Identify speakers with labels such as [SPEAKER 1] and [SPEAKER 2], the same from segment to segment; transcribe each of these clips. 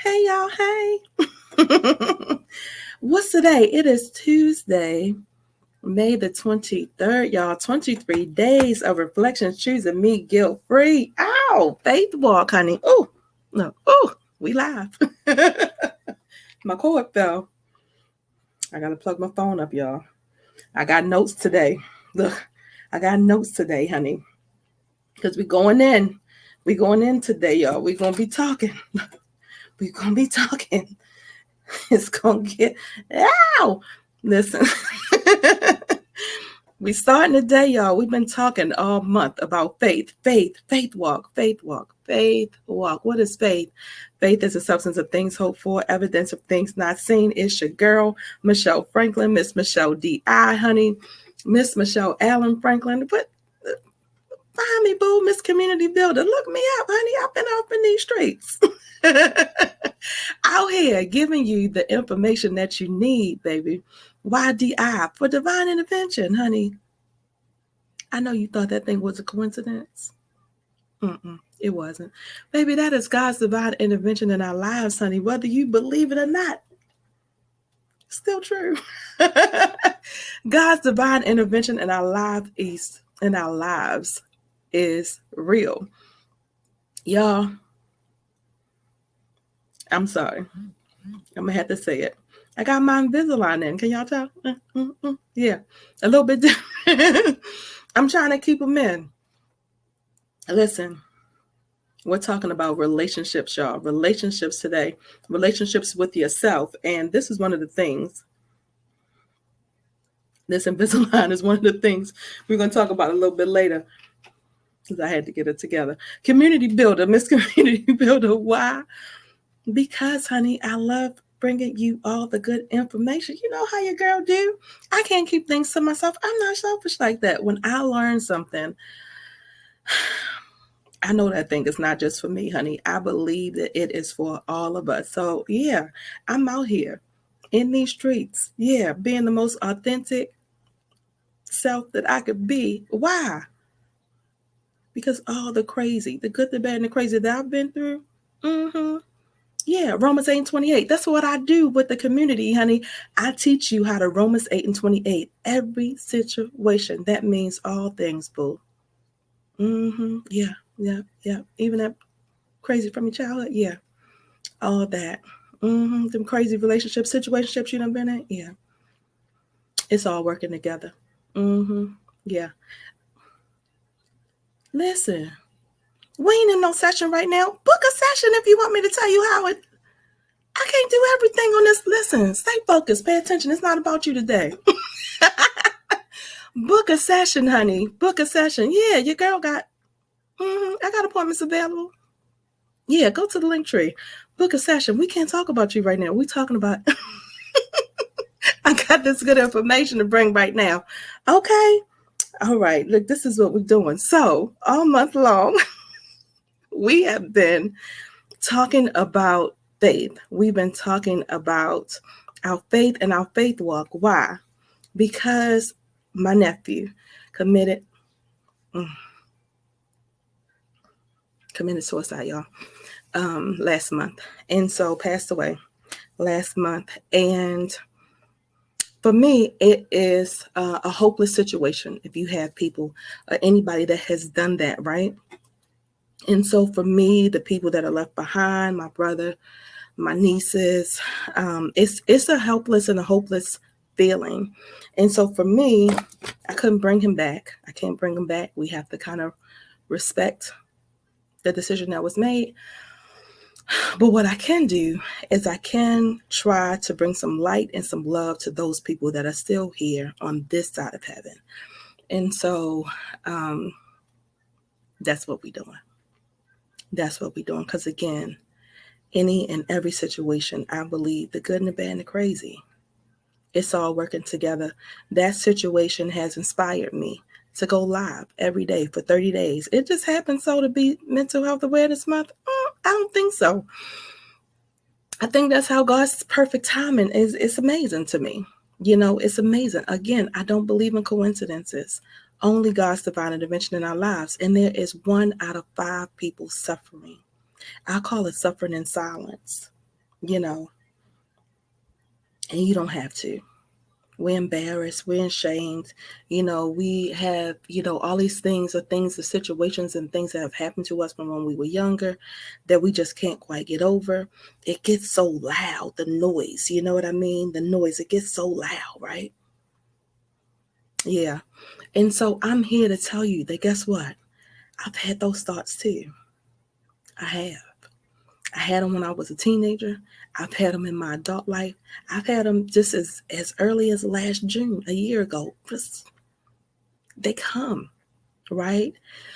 [SPEAKER 1] Hey, y'all. Hey. What's today? It is Tuesday, May the 23rd, y'all. 23 days of reflection, choosing me guilt free. Ow, faith walk, honey. Oh, no. Oh, we live. My cord fell. I got to plug my phone up, y'all. I got notes today. Look, I got notes today, honey. Because we're going in. We're going in today, y'all. We're going to be talking. We're going to be talking. It's going to get, ow! Listen. We starting today, y'all. We've been talking all month about faith walk. What is faith? Faith is a substance of things hoped for, evidence of things not seen. It's your girl, Michelle Franklin, Miss Michelle D.I., honey, Miss Michelle Allen Franklin. But find me, boo, Miss Community Builder. Look me up, honey. I've been off in these streets. Out here giving you the information that you need, baby. YDI for divine intervention, honey. I know you thought that thing was a coincidence. It wasn't. Baby, that is God's divine intervention in our lives, honey, whether you believe it or not. Still true. God's divine intervention in our lives is real. Y'all, I'm sorry. I'm going to have to say it. I got my Invisalign in. Can y'all tell? Yeah, a little bit different. I'm trying to keep them in. Listen, we're talking about relationships, y'all. Relationships today. Relationships with yourself. And this is one of the things. This Invisalign is one of the things we're going to talk about a little bit later. Because I had to get it together. Community builder, Miss Community Builder. Why? Because, honey, I love bringing you all the good information. You know how your girl do? I can't keep things to myself. I'm not selfish like that. When I learn something, I know that thing is not just for me, honey. I believe that it is for all of us. So, yeah, I'm out here in these streets. Yeah, being the most authentic self that I could be. Why? Because all the crazy, the good, the bad, and the crazy that I've been through, yeah, Romans 8:28. That's what I do with the community, honey. I teach you how to Romans 8:28. Every situation. That means all things, boo. Yeah. Even that crazy from your childhood. Yeah. All that. Them crazy relationships, situationships you done been in. Yeah. It's all working together. Yeah. Listen. We ain't in no session right now. Book a session if you want me to tell you how it. I can't do everything on this. Listen, stay focused. Pay attention. It's not about you today. Book a session, honey. Book a session. Yeah, your girl got, I got appointments available. Yeah, go to the link tree. Book a session. We can't talk about you right now. We're talking about, I got this good information to bring right now. Okay. All right. Look, this is what we're doing. So all month long, we have been talking about faith. We've been talking about our faith and our faith walk. Why? Because my nephew committed suicide, y'all, last month. And so passed away last month. And for me, it is a hopeless situation if you have people or anybody that has done that, right? And so for me, the people that are left behind, my brother, my nieces, it's a helpless and a hopeless feeling. And so for me, I couldn't bring him back. I can't bring him back. We have to kind of respect the decision that was made. But what I can do is I can try to bring some light and some love to those people that are still here on this side of heaven. And so that's what we're doing. That's what we're doing. Because again, any and every situation, I believe the good and the bad and the crazy, it's all working together. That situation has inspired me to go live every day for 30 days. It just happened so to be Mental Health Awareness Month. I don't think so. I think that's how God's perfect timing is. It's amazing to me. You know, it's amazing. Again, I don't believe in coincidences. Only God's divine intervention in our lives. And there is 1 out of 5 people suffering. I call it suffering in silence. you know, and you don't have to. We're embarrassed, we're ashamed, we have, all these things are things, the situations and things that have happened to us from when we were younger that we just can't quite get over. It gets so loud, the noise, you know what I mean? The noise, it gets so loud, right? Yeah. And so I'm here to tell you that guess what? I've had those thoughts too. I have. I had them when I was a teenager. I've had them in my adult life. I've had them just as early as last June, a year ago. Just they come, right?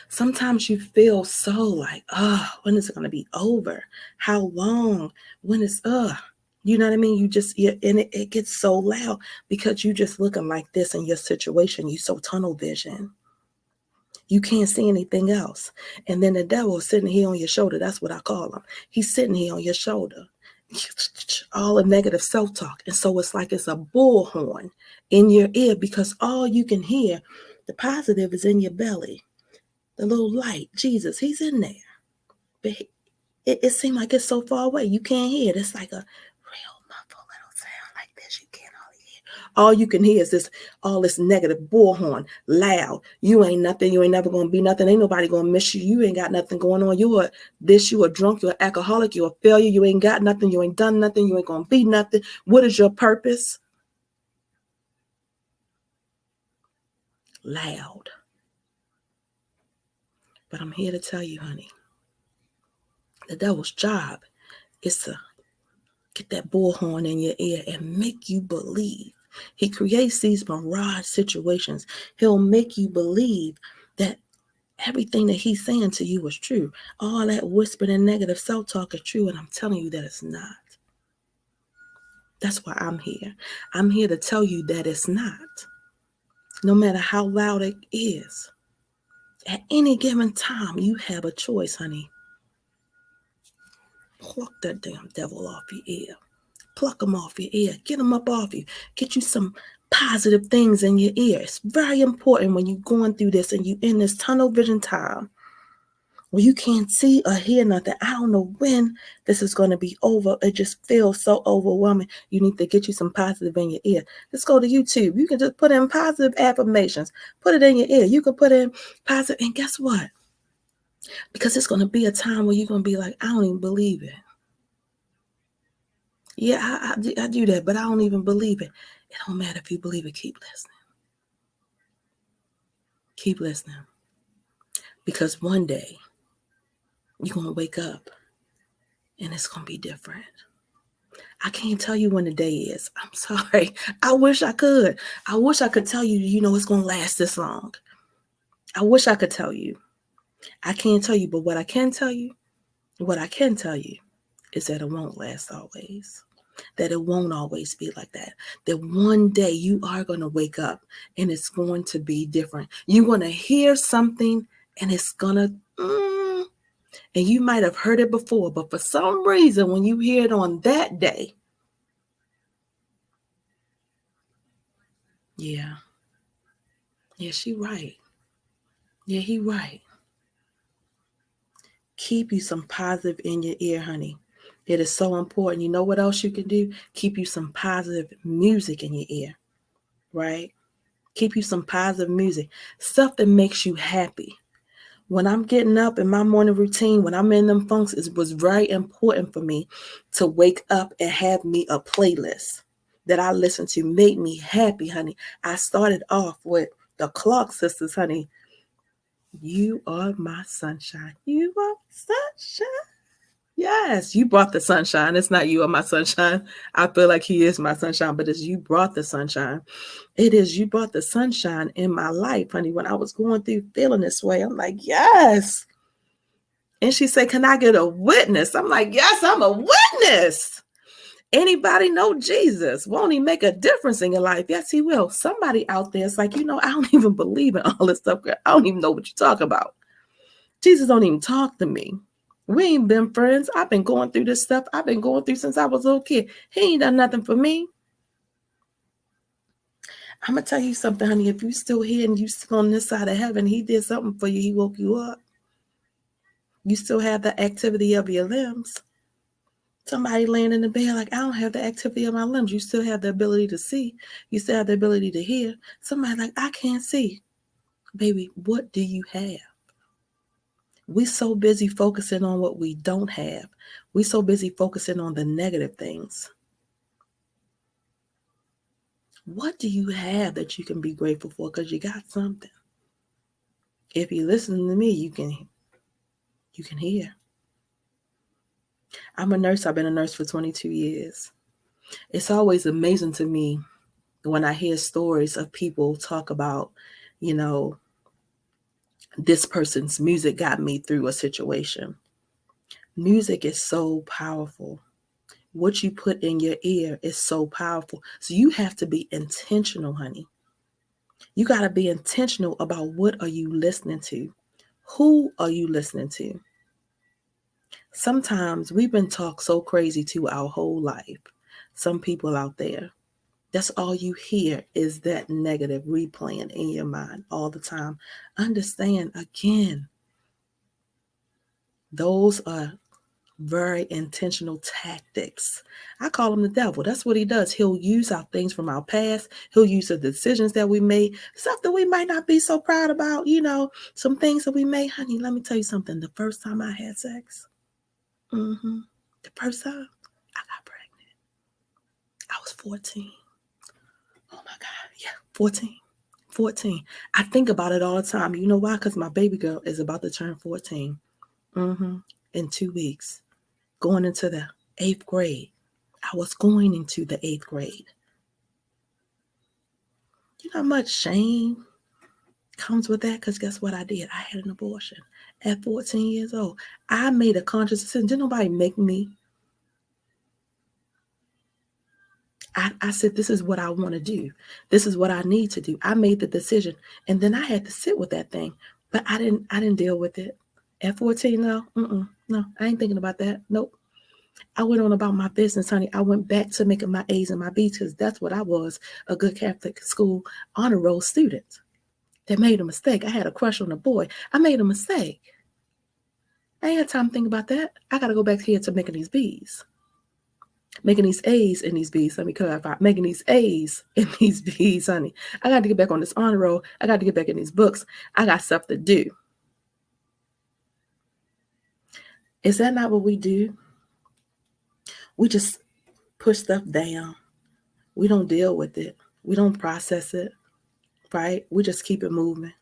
[SPEAKER 1] Sometimes you feel so like, when is it going to be over? How long? When is, you know what I mean? And it gets so loud because you just looking like this in your situation. You so tunnel vision. You can't see anything else. And then the devil is sitting here on your shoulder. That's what I call him. He's sitting here on your shoulder. All the negative self-talk. And so it's like it's a bullhorn in your ear because all you can hear, the positive is in your belly. The little light, Jesus, he's in there. But it seems like it's so far away. You can't hear it. It's like a real muffled little sound like this. You can't hardly hear. All you can hear is all this negative bullhorn, loud. You ain't nothing. You ain't never going to be nothing. Ain't nobody going to miss you. You ain't got nothing going on. You are drunk, you're an alcoholic, you're a failure. You ain't got nothing. You ain't done nothing. You ain't going to be nothing. What is your purpose? Loud. But I'm here to tell you, honey, the devil's job is to get that bullhorn in your ear and make you believe. He creates these mirage situations. He'll make you believe that everything that he's saying to you is true. All that whispered and negative self-talk is true, and I'm telling you that it's not. That's why I'm here. I'm here to tell you that it's not. No matter how loud it is, at any given time, you have a choice, honey. Pluck that damn devil off your ear. Pluck them off your ear. Get them up off you. Get you some positive things in your ear. It's very important when you're going through this and you in this tunnel vision time where you can't see or hear nothing. I don't know when this is going to be over. It just feels so overwhelming. You need to get you some positive in your ear. Let's go to YouTube. You can just put in positive affirmations. Put it in your ear. You can put in positive. And guess what? Because it's going to be a time where you're going to be like, I don't even believe it. Yeah, I do that, but I don't even believe it. It don't matter if you believe it. Keep listening. Keep listening. Because one day, you're going to wake up and it's going to be different. I can't tell you when the day is. I'm sorry. I wish I could. I wish I could tell you, it's going to last this long. I wish I could tell you. I can't tell you, but what I can tell you is that it won't last always. That it won't always be like that. That one day you are going to wake up and it's going to be different. You're going to hear something and it's going to, and you might have heard it before, but for some reason, when you hear it on that day, yeah, she right. Yeah, he right. Keep you some positive in your ear, honey. It is so important. You know what else you can do? Keep you some positive music in your ear, right? Keep you some positive music, stuff that makes you happy. When I'm getting up in my morning routine, when I'm in them funks, it was very important for me to wake up and have me a playlist that I listen to, make me happy, honey. I started off with the Clark Sisters, honey. You are my sunshine. You are sunshine. Yes, you brought the sunshine. It's not you are my sunshine. I feel like he is my sunshine, but it's you brought the sunshine. It is you brought the sunshine in my life, honey. When I was going through feeling this way, I'm like, yes. And she said, can I get a witness? I'm like, yes, I'm a witness. Anybody know Jesus? Won't he make a difference in your life? Yes, he will. Somebody out there is like, I don't even believe in all this stuff. I don't even know what you talk about. Jesus don't even talk to me. We ain't been friends. I've been going through this stuff. I've been going through since I was a little kid. He ain't done nothing for me. I'm going to tell you something, honey. If you still here and you still on this side of heaven, he did something for you. He woke you up. You still have the activity of your limbs. Somebody laying in the bed like, I don't have the activity of my limbs. You still have the ability to see. You still have the ability to hear. Somebody like, I can't see. Baby, what do you have? We so busy focusing on what we don't have. We so busy focusing on the negative things. What do you have that you can be grateful for? Because you got something. If you listen to me, you can hear. I'm a nurse. I've been a nurse for 22 years. It's always amazing to me when I hear stories of people talk about, this person's music got me through a situation. Music is so powerful. What you put in your ear is so powerful. So you have to be intentional, honey. You got to be intentional about what are you listening to? Who are you listening to? Sometimes we've been talked so crazy to our whole life. Some people out there, that's all you hear is that negative replaying in your mind all the time. Understand, again, those are very intentional tactics. I call him the devil. That's what he does. He'll use our things from our past. He'll use the decisions that we made, stuff that we might not be so proud about, some things that we made. Honey, let me tell you something. The first time I had sex, the first time I got pregnant, I was 14. Oh my God. Yeah, 14. 14. I think about it all the time. You know why? Because my baby girl is about to turn 14 in 2 weeks, going into the 8th grade. I was going into the 8th grade. You know how much shame comes with that? Because guess what I did? I had an abortion at 14 years old. I made a conscious decision. Didn't nobody make me. I said, this is what I want to do. This is what I need to do. I made the decision. And then I had to sit with that thing. But I didn't deal with it. At 14, no. No, I ain't thinking about that. Nope. I went on about my business, honey. I went back to making my A's and my B's because that's what I was, a good Catholic school honor roll student that made a mistake. I had a crush on a boy. I made a mistake. I ain't had time to think about that. I got to go back here to making these B's. Making these A's in these B's. Let me clarify. Making these A's in these B's, honey. I got to get back on this honor roll. I got to get back in these books. I got stuff to do. Is that not what we do? We just push stuff down. We don't deal with it. We don't process it, right? We just keep it moving.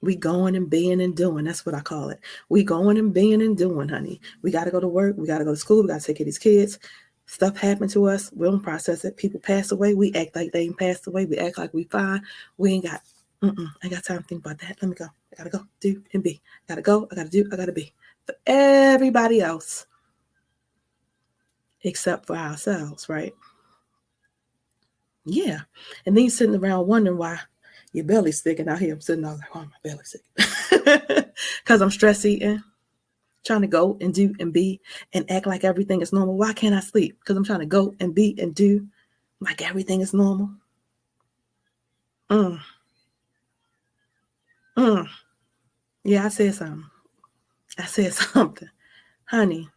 [SPEAKER 1] We going and being and doing. That's what I call it. We going and being and doing, honey. We got to go to work. We got to go to school. We got to take care of these kids. Stuff happened to us. We don't process it. People pass away. We act like they ain't passed away. We act like we fine. We ain't got, I got time to think about that. Let me go. I got to go, do, and be. I got to go. I got to do. I got to be. For everybody else, except for ourselves, right? Yeah. And then you're sitting around wondering why your belly's sticking out here. I'm sitting out like, oh, my belly's sick. Because I'm stress eating, trying to go and do and be and act like everything is normal. Why can't I sleep? Because I'm trying to go and be and do like everything is normal. Yeah, I said something. Honey,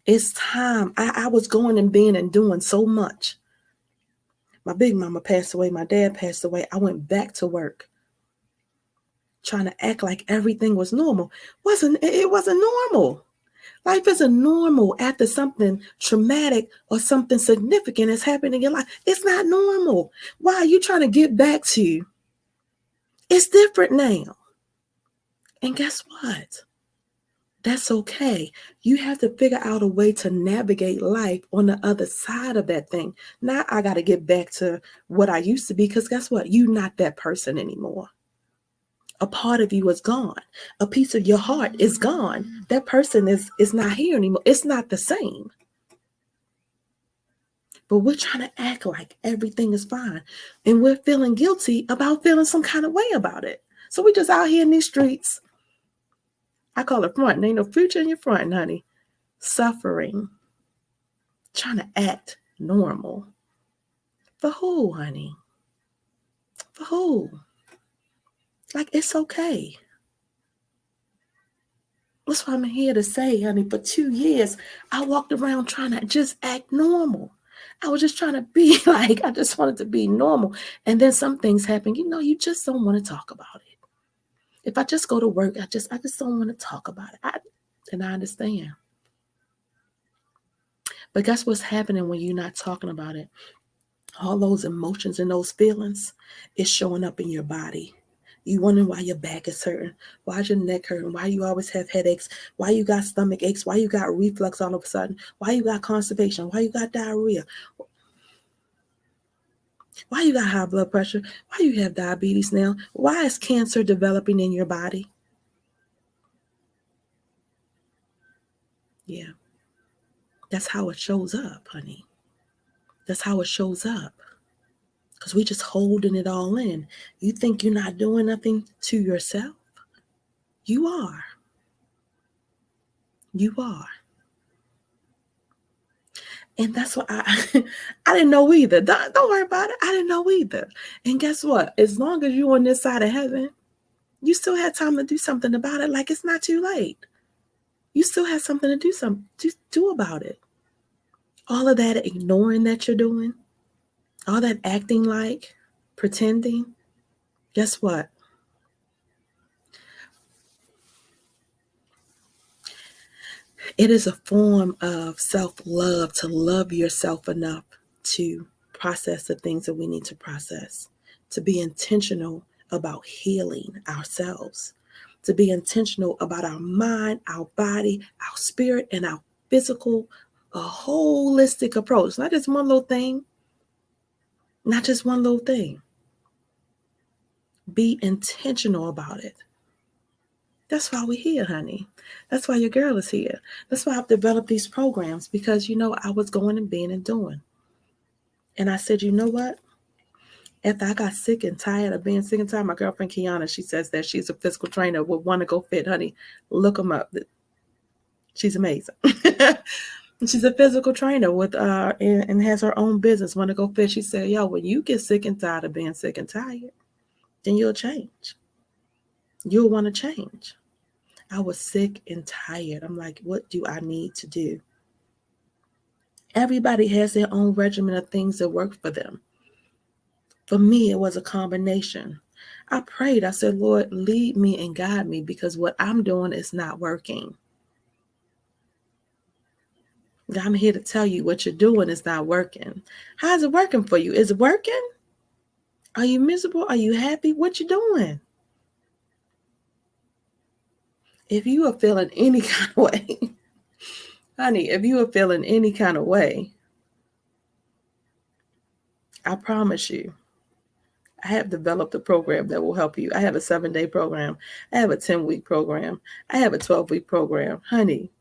[SPEAKER 1] it's time. I was going and being and doing so much. My big mama passed away. My dad passed away. I went back to work, trying to act like everything was normal. It wasn't normal. Life isn't normal after something traumatic or something significant has happened in your life. It's not normal. Why are you trying to get back to? It's different now. And guess what? That's okay. You have to figure out a way to navigate life on the other side of that thing. Now I got to get back to what I used to be, because guess what? You're not that person anymore. A part of you is gone. A piece of your heart is gone. That person is not here anymore. It's not the same. But we're trying to act like everything is fine. And we're feeling guilty about feeling some kind of way about it. So we're just out here in these streets. I call it front. There ain't no future in your front, honey. Suffering. Trying to act normal. For who, honey? For who? Like, it's okay. That's what I'm here to say, honey. For 2 years, I walked around trying to just act normal. I was just trying to be I just wanted to be normal. And then some things happen. You just don't want to talk about it. If I just go to work, I just don't want to talk about it. And I understand. But guess what's happening when you're not talking about it? All those emotions and those feelings is showing up in your body. You wondering why your back is hurting, why your neck hurting, why you always have headaches, why you got stomach aches, why you got reflux all of a sudden, why you got constipation, why you got diarrhea, why you got high blood pressure, why you have diabetes now, why is cancer developing in your body? Yeah, that's how it shows up, honey. That's how it shows up. Because we just holding it all in. You think you're not doing nothing to yourself? You are. You are. And that's what I didn't know either. Don't worry about it. I didn't know either. And guess what? As long as you're on this side of heaven, you still had time to do something about it. Like, it's not too late. You still have something to do about it. All of that ignoring that you're doing, all that acting like, pretending, guess what? It is a form of self-love to love yourself enough to process the things that we need to process, to be intentional about healing ourselves, to be intentional about our mind, our body, our spirit, and our physical, a holistic approach. Not just one little thing, not just one little thing. Be intentional about it. That's why we're here, honey. That's why your girl is here. That's why I've developed these programs, because, I was going and being and doing. And I said, you know what? After I got sick and tired of being sick and tired, my girlfriend Kiana, she says that she's a physical trainer with Want to Go Fit, honey. Look them up. She's amazing. She's a physical trainer with and has her own business, Want to Go Fit. She said, yo, when you get sick and tired of being sick and tired, then you'll change. You'll want to change. I was sick and tired. I'm like, what do I need to do? Everybody has their own regimen of things that work for them. For me, it was a combination. I prayed. I said, Lord, lead me and guide me, because what I'm doing is not working. I'm here to tell you what you're doing is not working. How's it working for you? Is it working? Are you miserable? Are you happy? What you doing? If you are feeling any kind of way, honey, if you are feeling any kind of way, I promise you, I have developed a program that will help you. I have a 7-day program. I have a 10-week program. I have a 12-week program. Honey,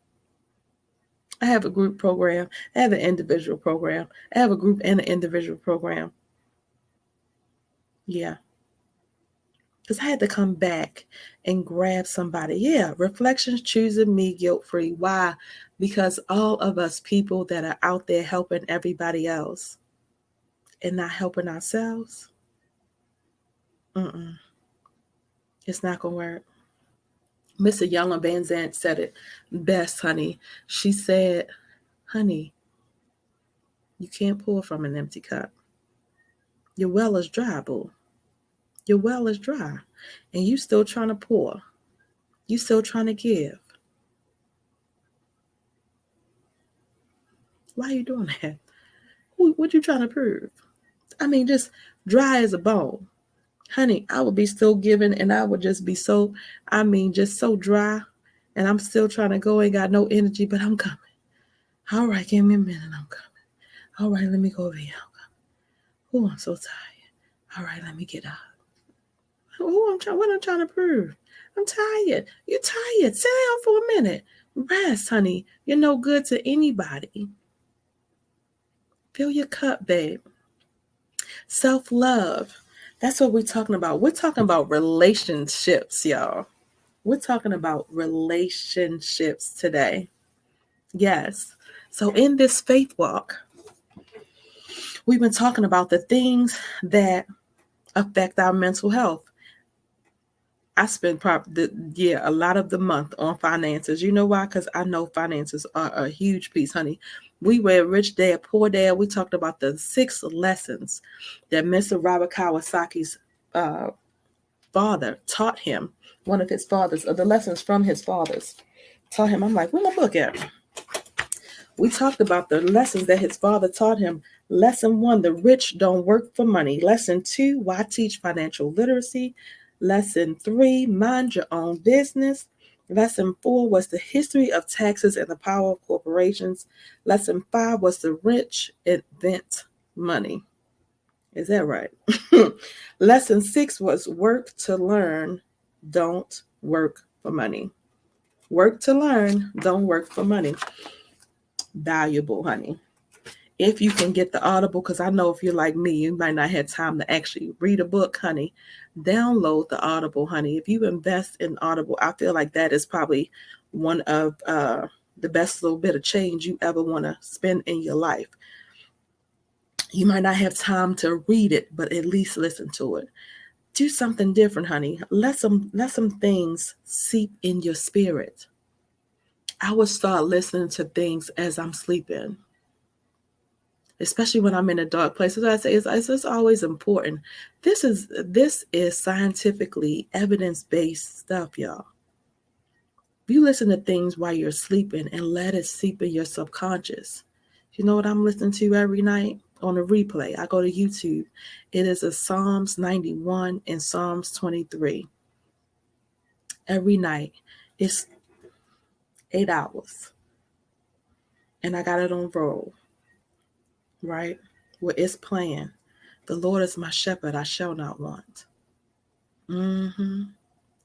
[SPEAKER 1] I have a group program. I have an individual program. I have a group and an individual program. Yeah. Because I had to come back and grab somebody. Yeah, Reflections Choosing Me Guilt-Free. Why? Because all of us people that are out there helping everybody else and not helping ourselves, it's not going to work. Mr. Young Van Zandt said it best, honey. She said, honey, you can't pour from an empty cup. Your well is dry, boo. Your well is dry. And you still trying to pour. You still trying to give. Why are you doing that? What you trying to prove? I mean, just dry as a bone. Honey, I would be still giving, and I would just be just so dry. And I'm still trying to go, ain't got no energy, but I'm coming. All right, give me a minute, I'm coming. All right, let me go over here. Oh, I'm so tired. All right, let me get up. What I'm trying to prove? I'm tired. You're tired. Sit down for a minute. Rest, honey. You're no good to anybody. Fill your cup, babe. Self-love. That's what we're talking about. We're talking about relationships, y'all. We're talking about relationships today. Yes. So in this faith walk, we've been talking about the things that affect our mental health. I spend a lot of the month on finances. You know why? Because I know finances are a huge piece, honey. We read Rich Dad, Poor Dad. We talked about the 6 lessons that Mr. Robert Kawasaki's uh, father taught him. One of his fathers, or the lessons from his fathers, taught him. I'm like, where my book at? We talked about the lessons that his father taught him. Lesson 1, the rich don't work for money. Lesson 2, why teach financial literacy. Lesson 3, mind your own business. Lesson 4 was the history of taxes and the power of corporations. Lesson 5 was the rich invent money. Is that right? Lesson 6 was work to learn, don't work for money. Work to learn, don't work for money. Valuable, honey. If you can get the Audible, because I know if you're like me, you might not have time to actually read a book, honey. Download the Audible, honey. If you invest in Audible, I feel like that is probably one of the best little bit of change you ever want to spend in your life. You might not have time to read it, but at least listen to it. Do something different, honey. Let some things seep in your spirit. I would start listening to things as I'm sleeping, especially when I'm in a dark place. As I say, it's always important. This is scientifically evidence-based stuff, y'all. You listen to things while you're sleeping and let it seep in your subconscious. You know what I'm listening to every night on a replay? I go to YouTube. It is a Psalms 91 and Psalms 23. Every night. It's 8 hours. And I got it on roll. Right? Where it's playing. The Lord is my shepherd, I shall not want.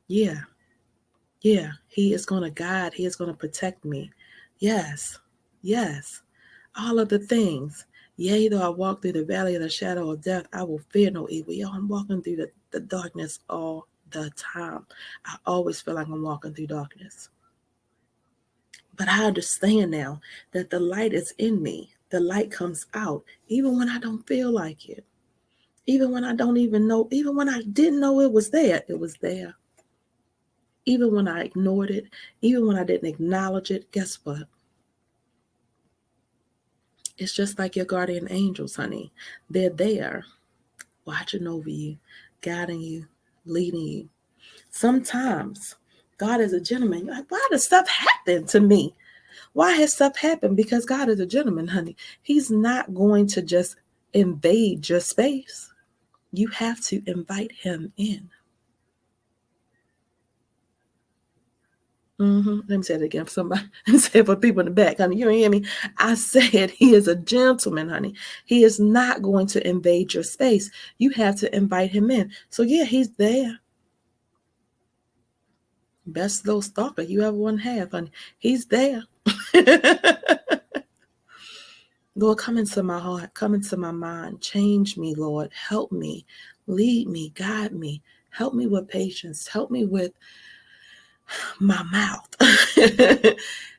[SPEAKER 1] Yeah. Yeah. He is going to guide. He is going to protect me. Yes. Yes. All of the things. Yea, though I walk through the valley of the shadow of death, I will fear no evil. Yo, I'm walking through the darkness all the time. I always feel like I'm walking through darkness. But I understand now that the light is in me. The light comes out, even when I don't feel like it. Even when I don't even know, even when I didn't know it was there, it was there. Even when I ignored it, even when I didn't acknowledge it, guess what? It's just like your guardian angels, honey. They're there, watching over you, guiding you, leading you. Sometimes God is a gentleman. You're like, why does stuff happen to me? Why has stuff happened? Because God is a gentleman, honey. He's not going to just invade your space. You have to invite him in. Let me say it again for somebody. Say it for people in the back, honey. You don't hear me? I said he is a gentleman, honey. He is not going to invade your space. You have to invite him in. So yeah, he's there. Best little stalker you ever want to have, honey. He's there. Lord, come into my heart, come into my mind, change me, Lord, help me, lead me, guide me, help me with patience, help me with my mouth,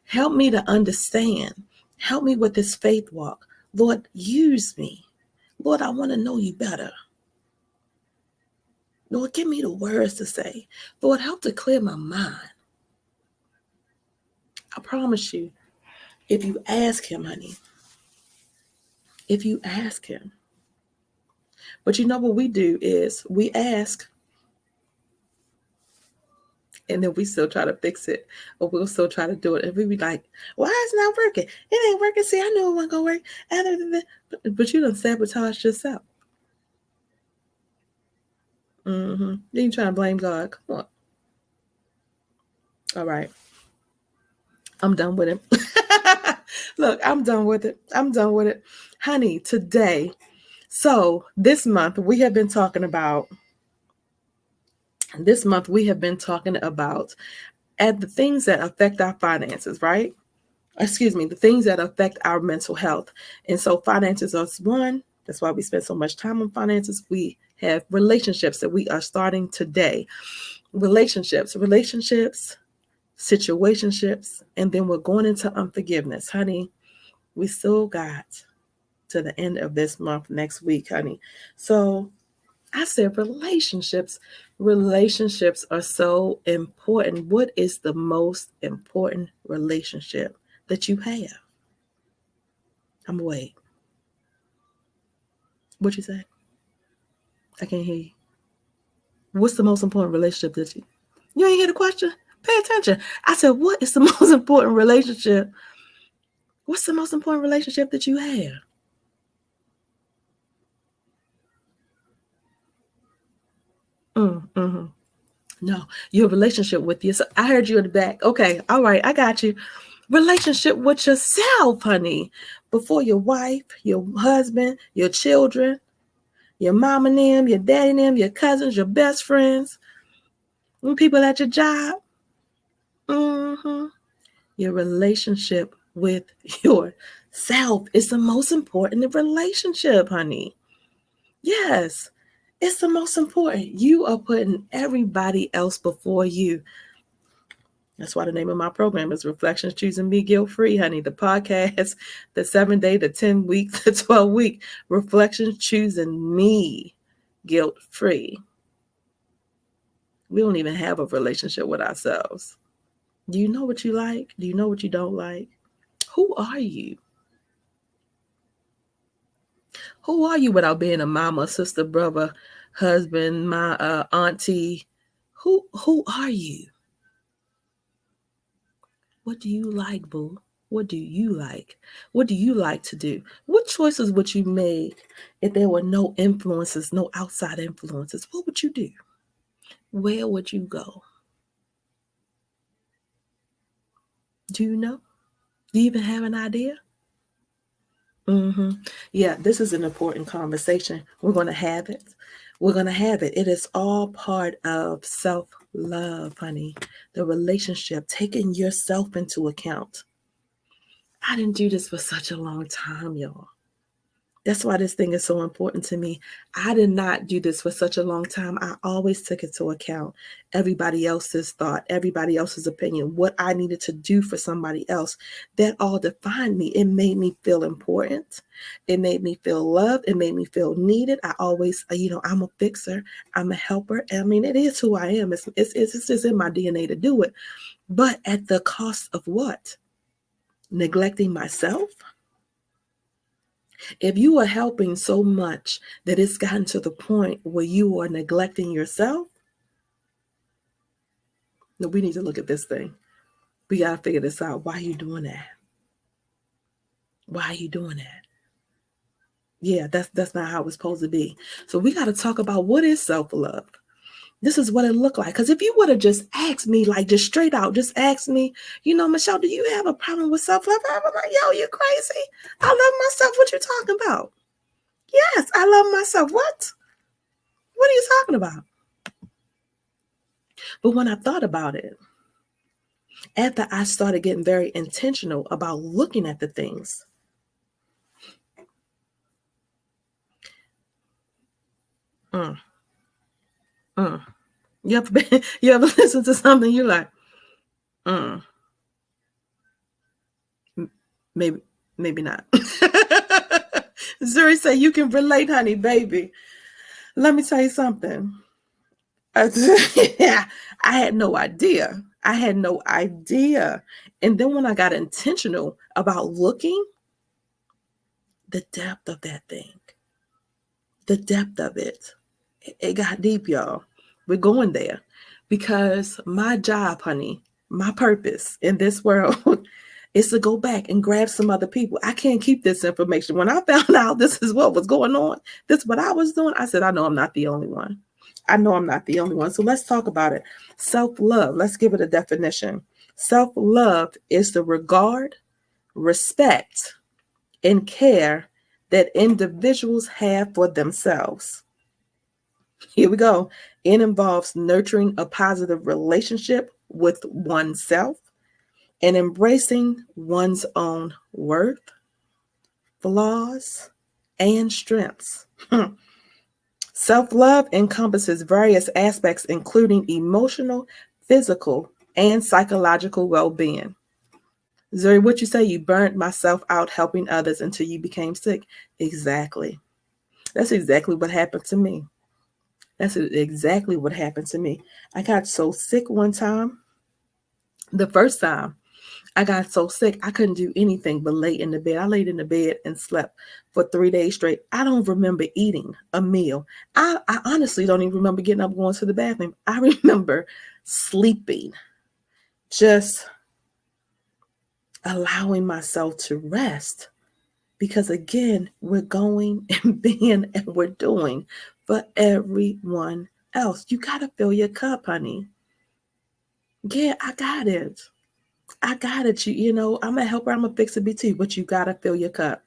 [SPEAKER 1] help me to understand, help me with this faith walk. Lord, use me. Lord, I want to know you better. Lord, give me the words to say. Lord, help to clear my mind. I promise you, if you ask him, honey, if you ask him. But you know what we do is we ask, and then we still try to fix it, or we'll still try to do it. And we be like, why is it not working? It ain't working. See, I knew it wasn't going to work. But you done sabotaged yourself. Then you trying to blame God. Come on. All right. I'm done with it. Look, I'm done with it. I'm done with it. Honey, today, so this month we have been talking about at the things that affect our finances, right? Excuse me, the things that affect our mental health. And so finances are one. That's why we spend so much time on finances. We have relationships that we are starting today. Relationships, situationships, and then we're going into unforgiveness. Honey, we still got to the end of this month next week, honey. So I said relationships. Relationships are so important. What is the most important relationship that you have? I'm wait. What you say? I can't hear you. What's the most important relationship that you ain't hear the question? Pay attention. I said, what is the most important relationship? What's the most important relationship that you have? Mm-hmm. No, your relationship with yourself. I heard you in the back. Okay, all right, I got you. Relationship with yourself, honey. Before your wife, your husband, your children, your mom and them, your daddy and them, your cousins, your best friends, people at your job. Mm-hmm. Your relationship with yourself is the most important relationship, honey. Yes, it's the most important. You are putting everybody else before you. That's why the name of my program is Reflections Choosing Me Guilt Free, honey. The podcast, the 7-day, the 10-week, the 12-week Reflections Choosing Me Guilt Free. We don't even have a relationship with ourselves. Do you know what you like? Do you know what you don't like? Who are you? Who are you without being a mama, sister, brother, husband, my auntie? Who are you? What do you like, boo? What do you like? What do you like to do? What choices would you make if there were no influences, no outside influences? What would you do? Where would you go? Do you know? Do you even have an idea? Mm-hmm. Yeah, this is an important conversation. We're going to have it. We're going to have it. It is all part of self-love, honey. The relationship, taking yourself into account. I didn't do this for such a long time, y'all. That's why this thing is so important to me. I did not do this for such a long time. I always took into account everybody else's thought, everybody else's opinion, what I needed to do for somebody else. That all defined me. It made me feel important. It made me feel loved. It made me feel needed. I always, I'm a fixer. I'm a helper. I mean, it is who I am. It's just in my DNA to do it. But at the cost of what? Neglecting myself? If you are helping so much that it's gotten to the point where you are neglecting yourself, no, we need to look at this thing. We got to figure this out. Why are you doing that? Why are you doing that? Yeah, that's not how it's supposed to be. So we got to talk about what is self-love. This is what it looked like. Because if you would have just asked me, like just straight out, just asked me, Michelle, do you have a problem with self-love? I was like, yo, you crazy? I love myself. What you talking about? Yes, I love myself. What? What are you talking about? But when I thought about it, after I started getting very intentional about looking at the things, mm, mm. You ever listen to something you're like, mm, maybe, maybe not. Zuri said, you can relate, honey, baby. Let me tell you something. Yeah, I had no idea. I had no idea. And then when I got intentional about looking, the depth of that thing, the depth of it, it got deep, y'all. We're going there because my job, honey, my purpose in this world is to go back and grab some other people. I can't keep this information. When I found out this is what was going on, this is what I was doing, I said, I know I'm not the only one. I know I'm not the only one. So let's talk about it. Self-love, let's give it a definition. Self-love is the regard, respect, and care that individuals have for themselves. Here we go. It involves nurturing a positive relationship with oneself and embracing one's own worth, flaws, and strengths. Self-love encompasses various aspects, including emotional, physical, and psychological well-being. Zuri, what you say? You burnt myself out helping others until you became sick. Exactly. That's exactly what happened to me. That's exactly what happened to me. I got so sick one time. The first time I got so sick, I couldn't do anything but lay in the bed. I laid in the bed and slept for 3 days straight. I don't remember eating a meal. I honestly don't even remember getting up going to the bathroom. I remember sleeping, just allowing myself to rest. Because again, we're going and being and we're doing for everyone else. You got to fill your cup, honey. Yeah, I got it. I got it. You know, I'm a helper. I'm a fixer too, but you got to fill your cup.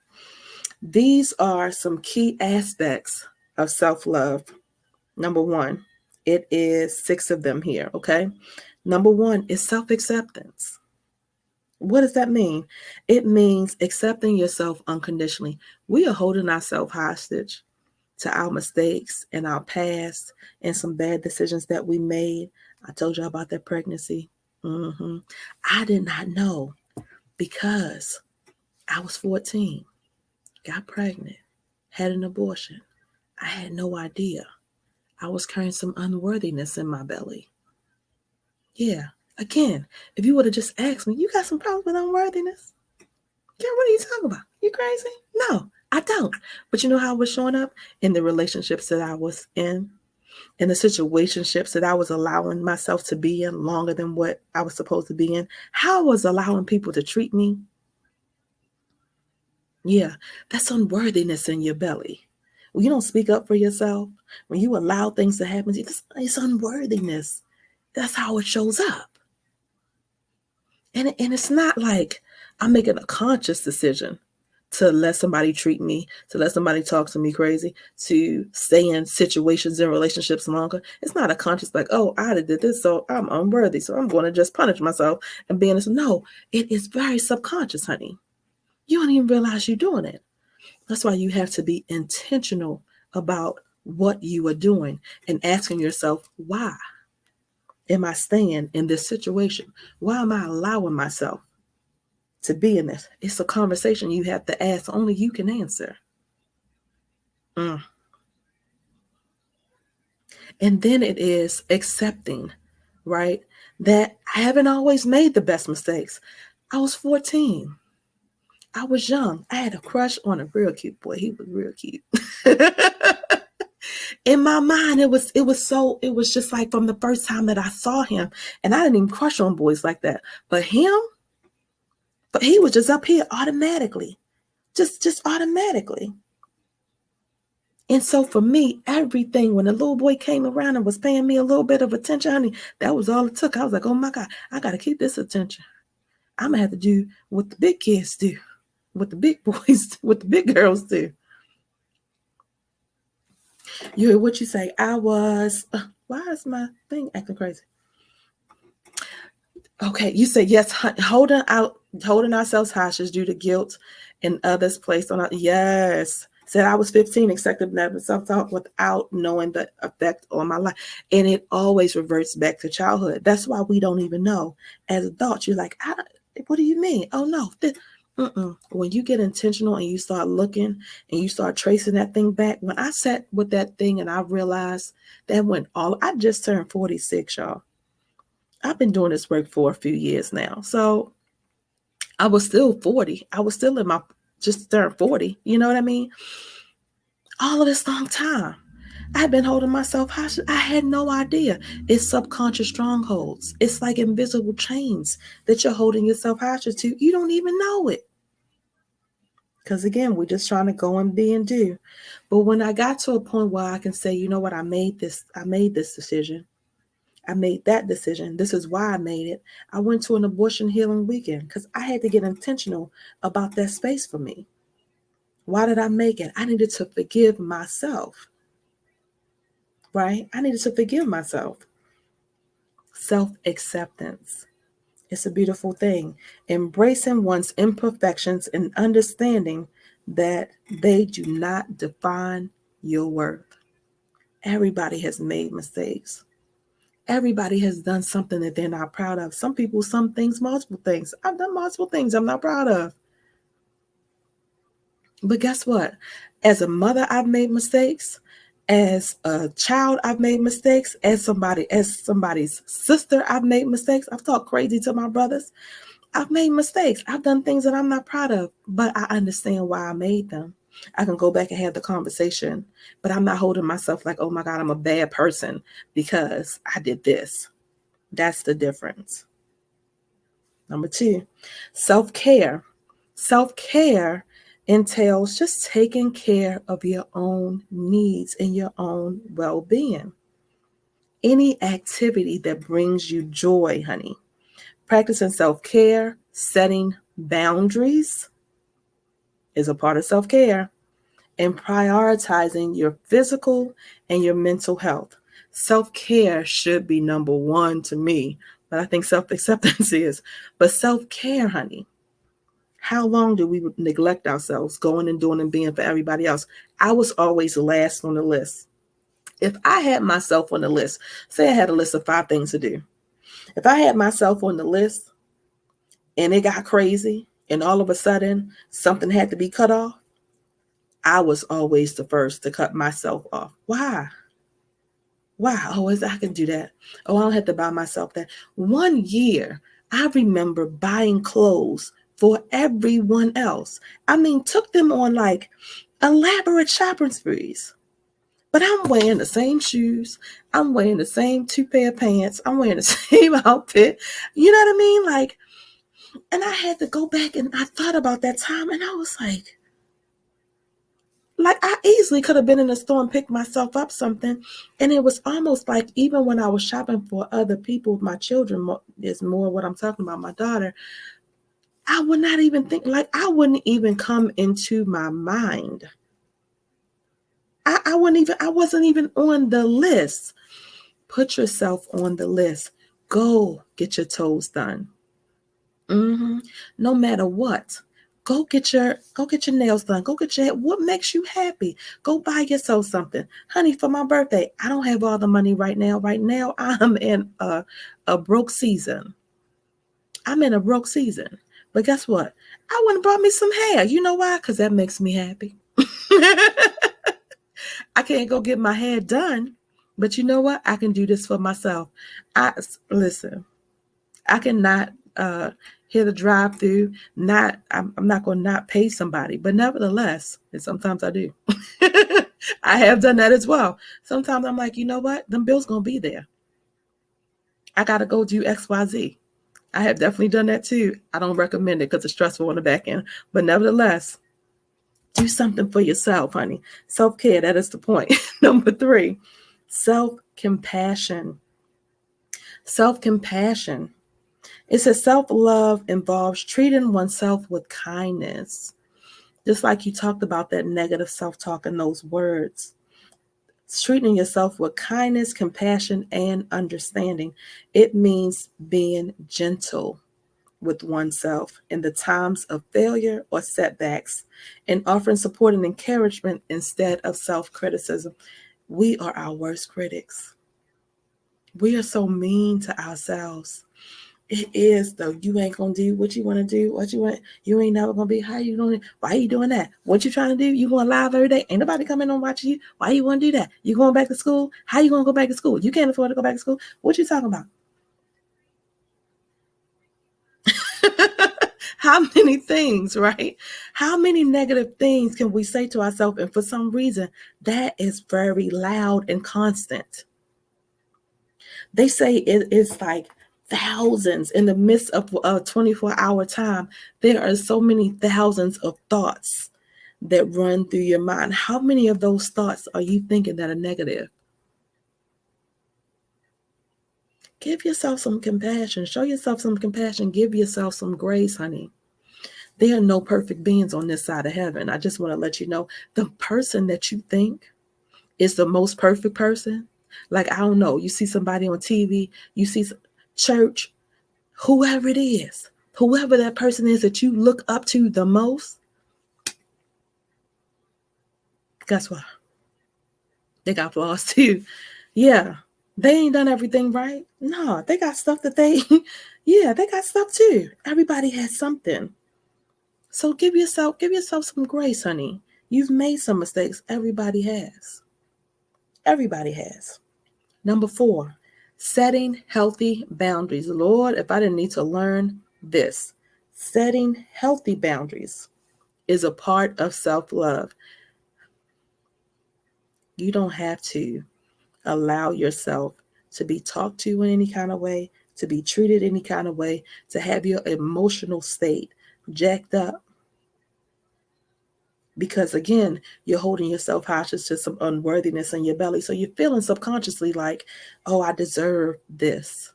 [SPEAKER 1] These are some key aspects of self-love. Number one, it is 6 of them here, okay? Number one is self-acceptance. What does that mean? It means accepting yourself unconditionally. We are holding ourselves hostage to our mistakes and our past and some bad decisions that we made. I told you about that pregnancy. I did not know because I was 14, got pregnant, had an abortion. I had no idea. I was carrying some unworthiness in my belly. Yeah. Again, if you would have just asked me, you got some problems with unworthiness? Yeah, what are you talking about? You crazy? No, I don't. But you know how it was showing up? In the relationships that I was in the situationships that I was allowing myself to be in longer than what I was supposed to be in. How I was allowing people to treat me. Yeah, that's unworthiness in your belly. When you don't speak up for yourself, when you allow things to happen to you, it's unworthiness. That's how it shows up. And it's not like I'm making a conscious decision to let somebody treat me, to let somebody talk to me crazy, to stay in situations and relationships longer. It's not a conscious like, oh, I did this, so I'm unworthy, so I'm going to just punish myself and be honest. No, it is very subconscious, honey. You don't even realize you're doing it. That's why you have to be intentional about what you are doing and asking yourself, why am I staying in this situation? Why am I allowing myself to be in this? It's a conversation you have to ask. Only you can answer. And then it is accepting, right? That I haven't always made the best mistakes. I was 14. I was young. I had a crush on a real cute boy. He was real cute. In my mind, it was just like from the first time that I saw him, and I didn't even crush on boys like that. But he was just up here automatically. Just automatically. And so for me, everything, when the little boy came around and was paying me a little bit of attention, honey, that was all it took. I was like, oh my God, I got to keep this attention. I'm going to have to do what the big kids do, what the big boys, what the big girls do. You hear what you say? Why is my thing acting crazy? Okay, you say yes, holding ourselves hostage due to guilt and others placed on us. Yes. Said I was 15, accepted never self-talk without knowing the effect on my life. And it always reverts back to childhood. That's why we don't even know. As adults, you're like, what do you mean? Oh, no. When you get intentional and you start looking and you start tracing that thing back, when I sat with that thing and I realized that I just turned 46, y'all. I've been doing this work for a few years now. So I was still 40. I was still just turned 40. You know what I mean? All of this long time. I've been holding myself hostage. I had no idea. It's subconscious strongholds. It's like invisible chains that you're holding yourself hostage to. You don't even know it. Because again, we're just trying to go and be and do. But when I got to a point where I can say, you know what, I made this decision. I made that decision. This is why I made it. I went to an abortion healing weekend because I had to get intentional about that space for me. Why did I make it? I needed to forgive myself, right? I needed to forgive myself. Self-acceptance. It's a beautiful thing. Embracing one's imperfections and understanding that they do not define your worth. Everybody has made mistakes. Everybody has done something that they're not proud of. Some people, some things, multiple things. I've done multiple things I'm not proud of. But guess what? As a mother, I've made mistakes. As a child, I've made mistakes. As somebody's sister, I've made mistakes. I've talked crazy to my brothers. I've made mistakes. I've done things that I'm not proud of, but I understand why I made them. I can go back and have the conversation, but I'm not holding myself like, oh my God, I'm a bad person because I did this. That's the difference. Number 2, self-care. Self-care entails just taking care of your own needs and your own well-being. Any activity that brings you joy, honey. Practicing self-care, setting boundaries is a part of self-care, and prioritizing your physical and your mental health. Self-care should be number 1 to me, but I think self-acceptance is. But self-care, honey, how long do we neglect ourselves going and doing and being for everybody else? I was always last on the list. If I had myself on the list, say I had a list of 5 things to do. If I had myself on the list and it got crazy and all of a sudden something had to be cut off, I was always the first to cut myself off. Why? Why? Oh, I can do that. Oh, I don't have to buy myself that. 1 year, I remember buying clothes for everyone else. I mean, took them on like elaborate shopping sprees. But I'm wearing the same shoes. I'm wearing the same 2 pair of pants. I'm wearing the same outfit. You know what I mean? Like, and I had to go back and I thought about that time and I was like I easily could have been in the store and picked myself up something. And it was almost like even when I was shopping for other people, my children is more what I'm talking about, my daughter, I would not even think, like I wouldn't even come into my mind. I wasn't even on the list. Put yourself on the list. Go get your toes done. No matter what. Go get your nails done. Go get your what makes you happy. Go buy yourself something. Honey, for my birthday, I don't have all the money right now. Right now, I'm in a broke season. I'm in a broke season. But guess what? I went and brought me some hair. You know why? Because that makes me happy. I can't go get my hair done. But you know what? I can do this for myself. Listen. I cannot hit a drive through. I'm not going to not pay somebody, but nevertheless, and sometimes I do. I have done that as well. Sometimes I'm like, you know what? Them bills going to be there. I got to go do XYZ. I have definitely done that too. I don't recommend it because it's stressful on the back end, but nevertheless, do something for yourself, honey. Self-care, that is the point. Number 3, self-compassion. Self-compassion. It says self-love involves treating oneself with kindness. Just like you talked about that negative self-talk and those words. It's treating yourself with kindness, compassion, and understanding. It means being gentle with oneself in the times of failure or setbacks and offering support and encouragement instead of self-criticism. We are our worst critics. We are so mean to ourselves. It is though. You ain't gonna do what you want to do. What you want, you ain't never gonna be. How you doing? Why you doing that? What you trying to do? You going live every day? Ain't nobody coming on watching you. Why you want to do that? You going back to school? How you gonna go back to school? You can't afford to go back to school. What you talking about? How many things, right? How many negative things can we say to ourselves? And for some reason, that is very loud and constant. They say it is like thousands in the midst of a 24-hour time. There are so many thousands of thoughts that run through your mind. How many of those thoughts are you thinking that are negative? Give yourself some compassion. Show yourself some compassion. Give yourself some grace, honey. There are no perfect beings on this side of heaven. I just want to let you know the person that you think is the most perfect person. Like, I don't know, you see somebody on TV, you see church, whoever it is, whoever that person is that you look up to the most, guess what? They got flaws too. Yeah, they ain't done everything right. No, they got stuff that yeah, they got stuff too. Everybody has something. So give yourself some grace, honey. You've made some mistakes. Everybody has. Everybody has. Number 4, setting healthy boundaries. Lord, if I didn't need to learn this, setting healthy boundaries is a part of self-love. You don't have to allow yourself to be talked to in any kind of way, to be treated any kind of way, to have your emotional state jacked up. Because again, you're holding yourself hostage to some unworthiness in your belly. So you're feeling subconsciously like, oh, I deserve this.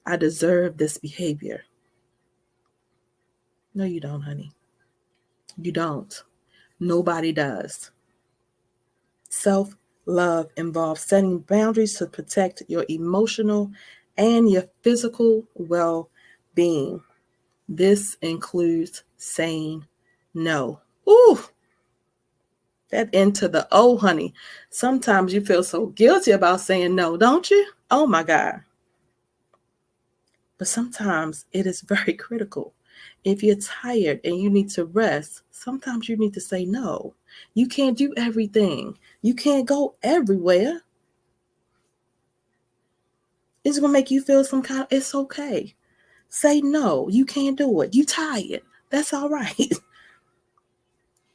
[SPEAKER 1] I deserve this behavior. No, you don't, honey. You don't. Nobody does. Self-love involves setting boundaries to protect your emotional and your physical well-being. This includes saying no. Ooh, that into the O, honey. Sometimes you feel so guilty about saying no, don't you? Oh my God. But sometimes it is very critical. If you're tired and you need to rest, sometimes you need to say no. You can't do everything. You can't go everywhere. It's going to make you feel some kind of, it's okay. Say no. You can't do it. You tired. That's all right.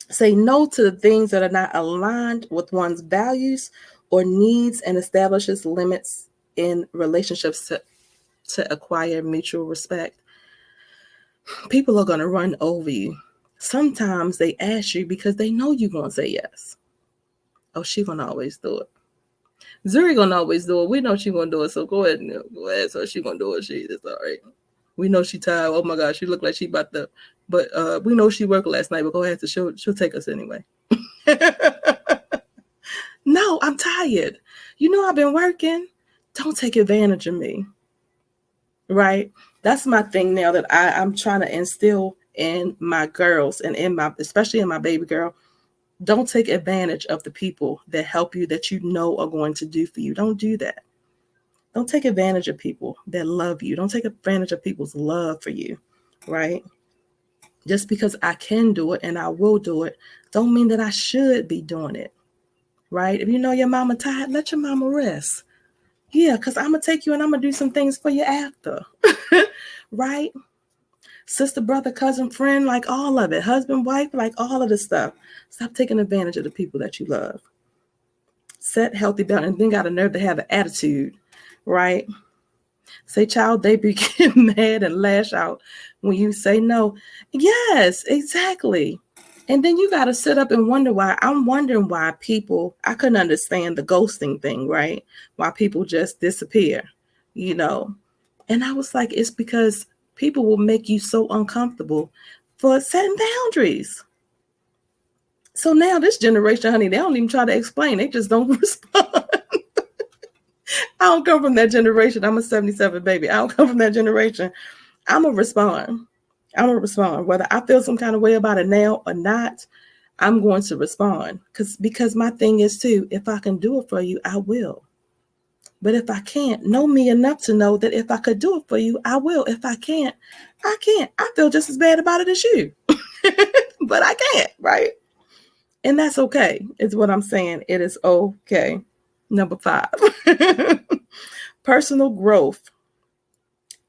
[SPEAKER 1] Say no to the things that are not aligned with one's values or needs, and establishes limits in relationships to acquire mutual respect. People are going to run over you. Sometimes they ask you because they know you're going to say yes. Oh, she's going to always do it. Zuri going to always do it. We know she's going to do it, so go ahead. So she's going to do it. It's all right. We know she tired. Oh my God, she looked like she about to, but we know she worked last night, but go ahead. So she'll take us anyway. No, I'm tired. You know I've been working. Don't take advantage of me. Right? That's my thing now that I'm trying to instill in my girls and especially in my baby girl. Don't take advantage of the people that help you, that you know are going to do for you. Don't do that. Don't take advantage of people that love you. Don't take advantage of people's love for you, right? Just because I can do it and I will do it, don't mean that I should be doing it, right? If you know your mama tired, let your mama rest. Yeah, because I'm going to take you and I'm going to do some things for you after, right? Sister, brother, cousin, friend, like all of it. Husband, wife, like all of the stuff. Stop taking advantage of the people that you love. Set healthy boundaries, and then got a nerve to have an attitude, right? Say, child, they get mad and lash out when you say no. Yes, exactly. And then you got to sit up and wonder why. I'm wondering why people, I couldn't understand the ghosting thing, right? Why people just disappear, you know? And I was like, it's because people will make you so uncomfortable for setting boundaries. So now this generation, honey, they don't even try to explain. They just don't respond. I don't come from that generation. I'm a 77 baby. I don't come from that generation. I'm going to respond. Whether I feel some kind of way about it now or not, I'm going to respond. Because my thing is too, if I can do it for you, I will. But if I can't, know me enough to know that if I could do it for you, I will. If I can't, I can't. I feel just as bad about it as you. But I can't, right? And that's okay, is what I'm saying. It is okay. Number 5. Personal growth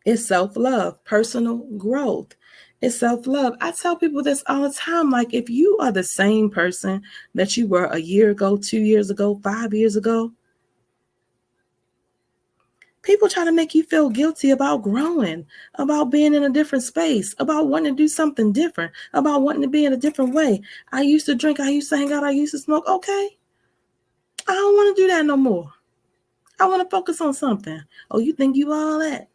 [SPEAKER 1] is self-love. Personal growth is self-love. I tell people this all the time. Like, if you are the same person that you were a year ago, 2 years ago, 5 years ago, people try to make you feel guilty about growing, about being in a different space, about wanting to do something different, about wanting to be in a different way. I used to drink, I used to hang out, I used to smoke. Okay, I don't want to do that no more. I want to focus on something. Oh, you think you all that?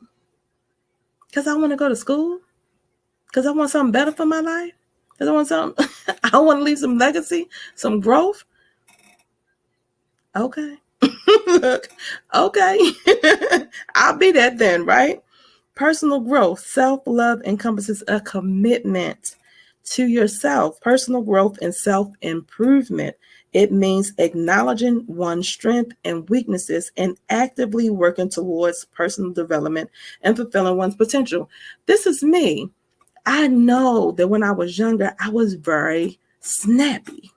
[SPEAKER 1] Because I want to go to school? Because I want something better for my life? Because I want something, I want to leave some legacy, some growth? Okay. Look, okay. I'll be that then, right? Personal growth, self-love encompasses a commitment to yourself. Personal growth and self-improvement. It means acknowledging one's strengths and weaknesses and actively working towards personal development and fulfilling one's potential. This is me. I know that when I was younger, I was very snappy,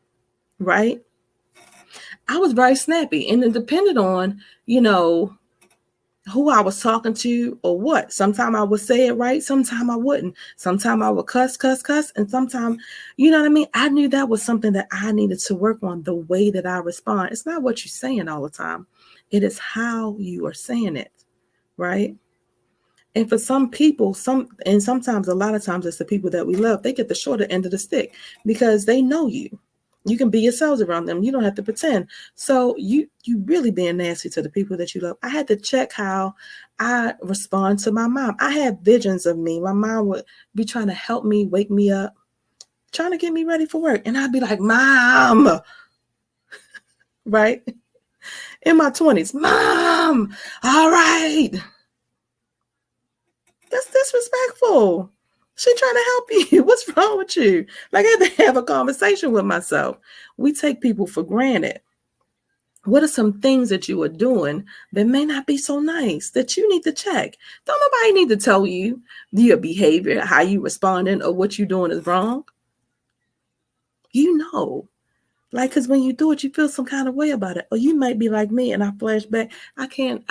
[SPEAKER 1] right? I was very snappy, and it depended on, who I was talking to or what. Sometimes I would say it right, sometimes I wouldn't. Sometimes I would cuss, and sometimes, you know what I mean? I knew that was something that I needed to work on, the way that I respond. It's not what you're saying all the time. It is how you are saying it, right? And for some people, sometimes a lot of times it's the people that we love, they get the shorter end of the stick because they know you. You can be yourselves around them. You don't have to pretend. So you really being nasty to the people that you love. I had to check how I respond to my mom. I had visions of me. My mom would be trying to help me, wake me up, trying to get me ready for work. And I'd be like, Mom, right? In my 20s, Mom, all right. That's disrespectful. She trying to help you. What's wrong with you? Like, I had to have a conversation with myself. We take people for granted. What are some things that you are doing that may not be so nice that you need to check? Don't nobody need to tell you your behavior, how you responding, or what you doing is wrong. You know. Like, because when you do it, you feel some kind of way about it. Or you might be like me, and I flash back. I can't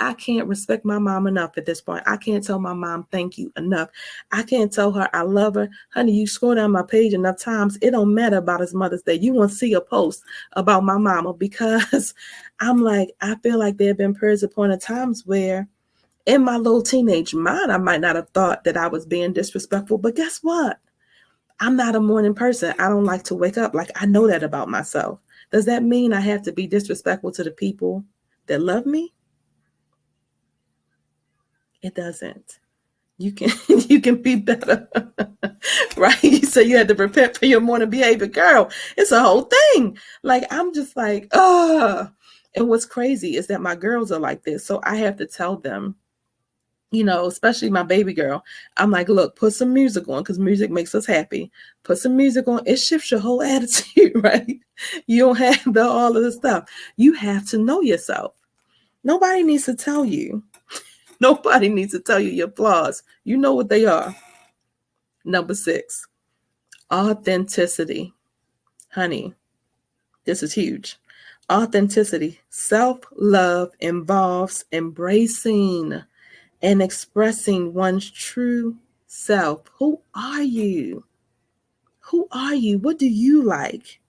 [SPEAKER 1] respect my mom enough at this point. I can't tell my mom thank you enough. I can't tell her I love her. Honey, you scroll down my page enough times, it don't matter about his Mother's Day. You won't see a post about my mama, because I'm like, I feel like there have been periods upon times where in my little teenage mind, I might not have thought that I was being disrespectful. But guess what? I'm not a morning person. I don't like to wake up. Like, I know that about myself. Does that mean I have to be disrespectful to the people that love me? It doesn't. You can you can be better, right? So you had to prepare for your morning behavior, girl. It's a whole thing. Like, I'm just like, and what's crazy is that my girls are like this. So I have to tell them, especially my baby girl. I'm like, look, put some music on, because music makes us happy. Put some music on. It shifts your whole attitude, right? You don't have all of the stuff. You have to know yourself. Nobody needs to tell you. Nobody needs to tell you your flaws. You know what they are. Number 6, authenticity. Honey, this is huge. Authenticity. Self-love involves embracing and expressing one's true self. Who are you? Who are you? What do you like?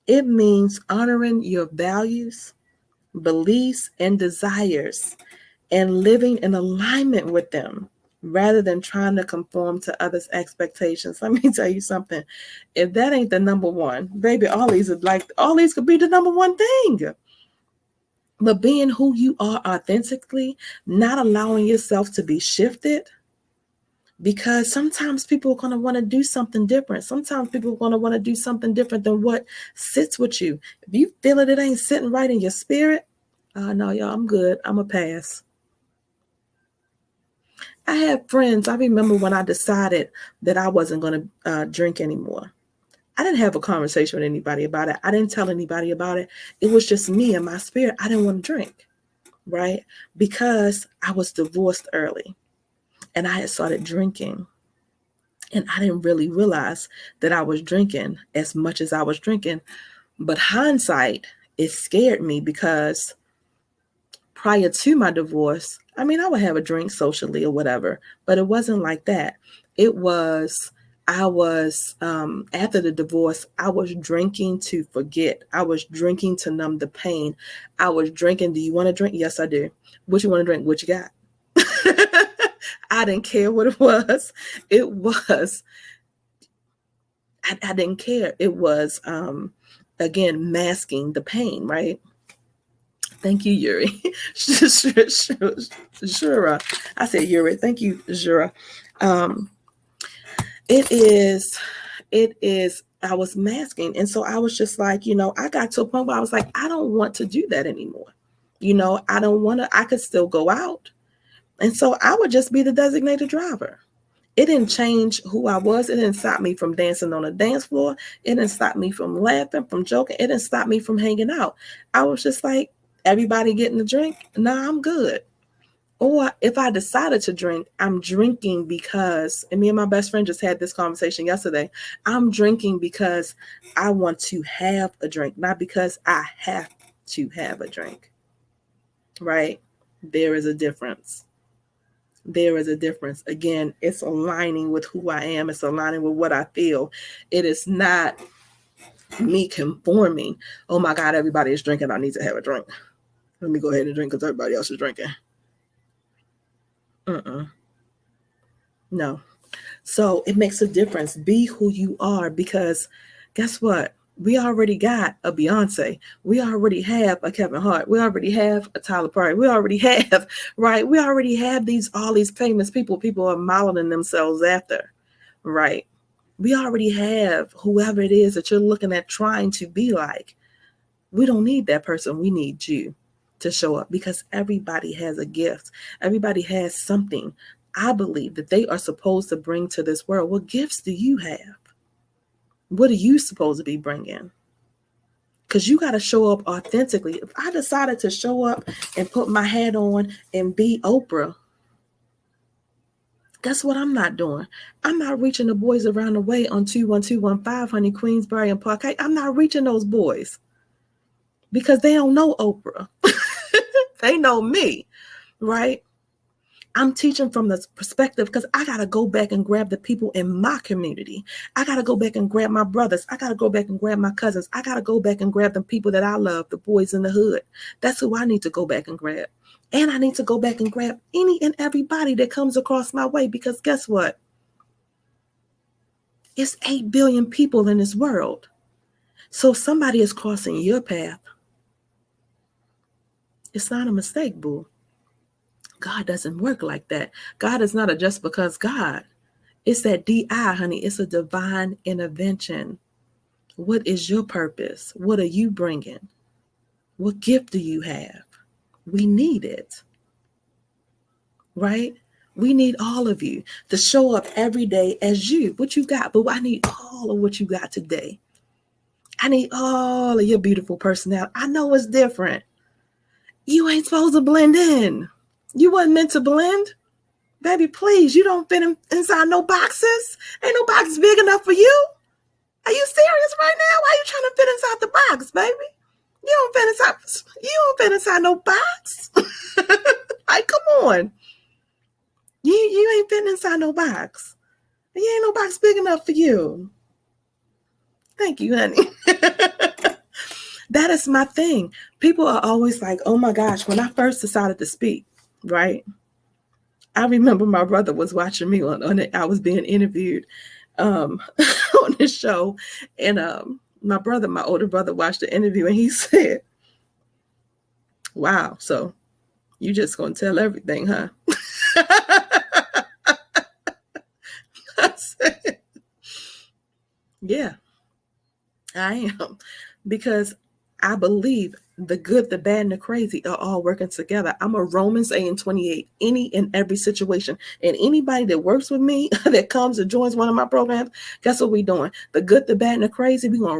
[SPEAKER 1] It means honoring your values, beliefs, and desires, and living in alignment with them rather than trying to conform to others' expectations. Let me tell you something. If that ain't the number one, baby, all these could be the number one thing. But being who you are authentically, not allowing yourself to be shifted, because sometimes people are going to want to do something different. Sometimes people are going to want to do something different than what sits with you. If you feel it ain't sitting right in your spirit, no, y'all, I'm good. I'm a pass. I had friends. I remember when I decided that I wasn't going to drink anymore. I didn't have a conversation with anybody about it. I didn't tell anybody about it. It was just me and my spirit. I didn't want to drink, right? Because I was divorced early and I had started drinking. And I didn't really realize that I was drinking as much as I was drinking. But hindsight, it scared me, because prior to my divorce, I mean, I would have a drink socially or whatever, but it wasn't like that. It was, after the divorce, I was drinking to forget. I was drinking to numb the pain. I was drinking. Do you want to drink? Yes, I do. What you want to drink? What you got? I didn't care what it was. It was, I didn't care. It was, again, masking the pain, right? Thank you, Yuri. Jura. I said Yuri. Thank you, Jura. It is, I was masking. And so I was just like, I got to a point where I was like, I don't want to do that anymore. I don't want to, I could still go out. And so I would just be the designated driver. It didn't change who I was. It didn't stop me from dancing on a dance floor. It didn't stop me from laughing, from joking. It didn't stop me from hanging out. I was just like, everybody getting a drink? Nah, I'm good. Or if I decided to drink, I'm drinking because, and me and my best friend just had this conversation yesterday, I'm drinking because I want to have a drink, not because I have to have a drink, right? There is a difference. There is a difference. Again, it's aligning with who I am. It's aligning with what I feel. It is not me conforming. Oh my God, everybody is drinking. I need to have a drink. Let me go ahead and drink because everybody else is drinking. No. So it makes a difference. Be who you are, because guess what? We already got a Beyonce. We already have a Kevin Hart. We already have a Tyler Perry. We already have, right? We already have all these famous people. People are modeling themselves after, right? We already have whoever it is that you're looking at trying to be like. We don't need that person. We need you to show up, because everybody has a gift. Everybody has something, I believe, that they are supposed to bring to this world. What gifts do you have? What are you supposed to be bringing? Because you got to show up authentically. If I decided to show up and put my hat on and be Oprah, guess what I'm not doing? I'm not reaching the boys around the way on 21215, honey, Queensbury and Park. I'm not reaching those boys because they don't know Oprah. They know me, right? I'm teaching from this perspective because I got to go back and grab the people in my community. I got to go back and grab my brothers. I got to go back and grab my cousins. I got to go back and grab the people that I love, the boys in the hood. That's who I need to go back and grab. And I need to go back and grab any and everybody that comes across my way, because guess what? It's 8 billion people in this world. So if somebody is crossing your path, it's not a mistake, boo. God doesn't work like that. God is not a just because God. It's that DI, honey. It's a divine intervention. What is your purpose? What are you bringing? What gift do you have? We need it, right? We need all of you to show up every day as you, what you got. But I need all of what you got today. I need all of your beautiful personality. I know it's different. You ain't supposed to blend in. You wasn't meant to blend. Baby, please, you don't fit inside no boxes. Ain't no box big enough for you. Are you serious right now? Why are you trying to fit inside the box, baby? You don't fit inside no box. Like, come on. You ain't fitting inside no box. You ain't no box big enough for you. Thank you, honey. That is my thing. People are always like, oh my gosh, when I first decided to speak, right? I remember my brother was watching me on it. I was being interviewed on this show. And my older brother watched the interview, and he said, wow, so you just going to tell everything, huh? I said, yeah, I am. Because I believe the good, the bad, and the crazy are all working together. I'm a Romans 8:28, any and every situation. And anybody that works with me, that comes and joins one of my programs, guess what we're doing? The good, the bad, and the crazy, we're going to